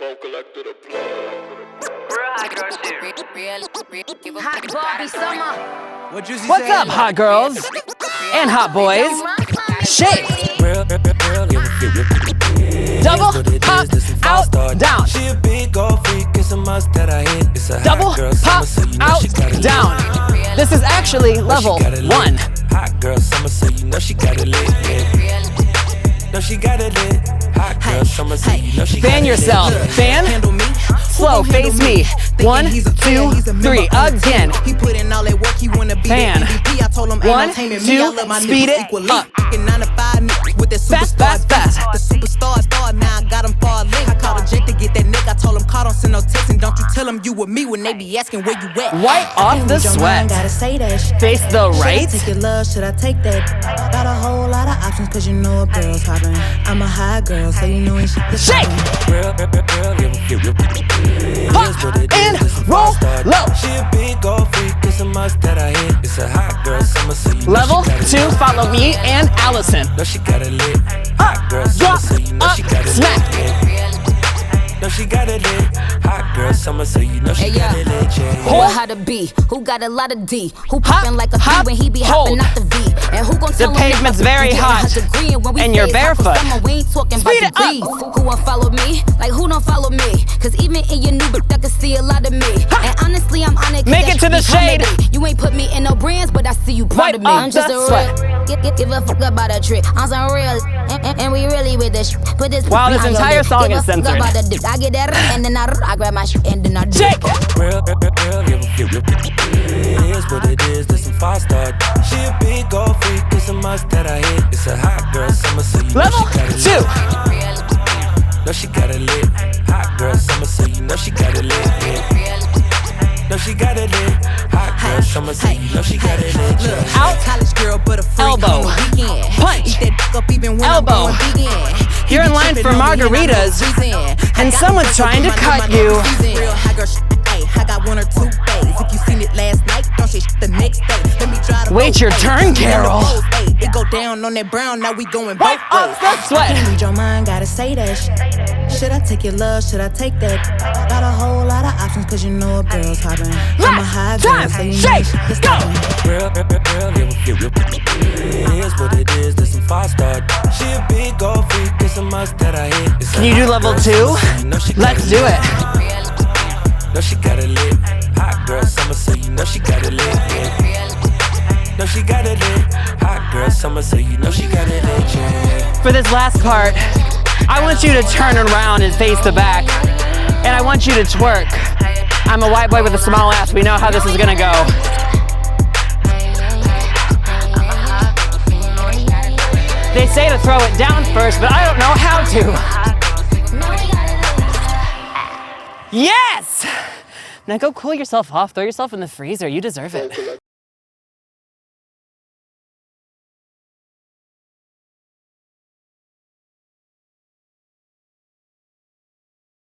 Hot Bobby Summer. What's up, hot girls and hot boys? Shake. Double pop out down. Double pop out down. This is actually level 1. Hot girl summer, so you know she got it lit. No, she got it lit. Hot girl summer, so you know she got it lit. Fan yourself. Fan. Slow, face me. 1, 2, 3, again. He put in all that work, he wanna be Fan. the MVP. I told him, 1, 2, speed it up. With that Fast, fast, fast. The superstar star, now I got him far link. I called a Jake to get that nick. I told him, call, don't send no text, and don't you tell him you with me when they be asking where you at. Wipe off the sweat. Gotta say that shit. Face the right. Should I take your love, should I take that? Got a whole lot of options, cause you know a girl's hopping. I'm a high girl, so you know when she can Shake. Pop and roll low. She a big old freak, it's a must that I hit. It's a hot girl summer, so you know Level she got it 2, lit. follow me and Allison. No, she got it lit. Hot girl summer, Drop, so you know up, she got it smack. lit. No, she got it lit. Hot girl summer, so you know she got it lit. Who how to be? Who got a lot of D? Who poppin' like a hop, P when he be hold. hopping out the V? And who gon' tell him pavement's very hot, and you're barefoot. We ain't talking Speed about it up. degrees. Who won't follow me? Like who don't follow me? Cause even in your new book, I can see a lot of me. And honestly, I'm on it. Make it to the shade. You ain't put me in no brands, but I see you proud of me. Wipe I'm just off a the sweat. real. Give a fuck about a trick. I'm some real. And we really with this. Put this. Wow, this on your entire lip. song Give is a fuck censored. about the dick. I get that and then I grab my shit and then I do. Shake. It is what it is, this some 5-star. She a big old freak, it's a must that I hit. It's a hot girl summer, so you know Level she got it 2. lit. No, she got it lit. Hot girl summer, so you know she got it lit. No, she got it lit. Hot girl summer, so you know she got it lit. Out. College girl, but a freak Elbow. on the weekend. Punch. Eat that dick up even when Elbow. I'm going vegan. He You're be in line tripping for on me and I know margaritas, the reason. and I got someone's the trying to first cut one, you. Real high girl ay, I got 1 or 2 days. If you seen it last night, don't say the next day. Let me try to Wait your turn, Carol. It go down on that brown, now we going both Wipe ways. off the sweat. Read your mind, gotta say that shit. Should I take your love, should I take that? Got a whole lot of options, cause you know a girl's hopping. I'm a high girl, Time, so you know shake, she just go. It is what it is, this some 5-star. She a big old freak, it's a must that I hit. It's a Can you do hot level girl 2? summer, so you know she got Let's do it. No, she got it lit. Hot girl summer, so you know she got it lit. No, she got it lit. Hot girl summer, so you know she got it lit. Yeah. For this last part, I want you to turn around and face the back, and I want you to twerk. I'm a white boy with a small ass. We know how this is gonna go. They say to throw it down first, but I don't know how to. Yes! Now go cool yourself off, throw yourself in the freezer. You deserve it.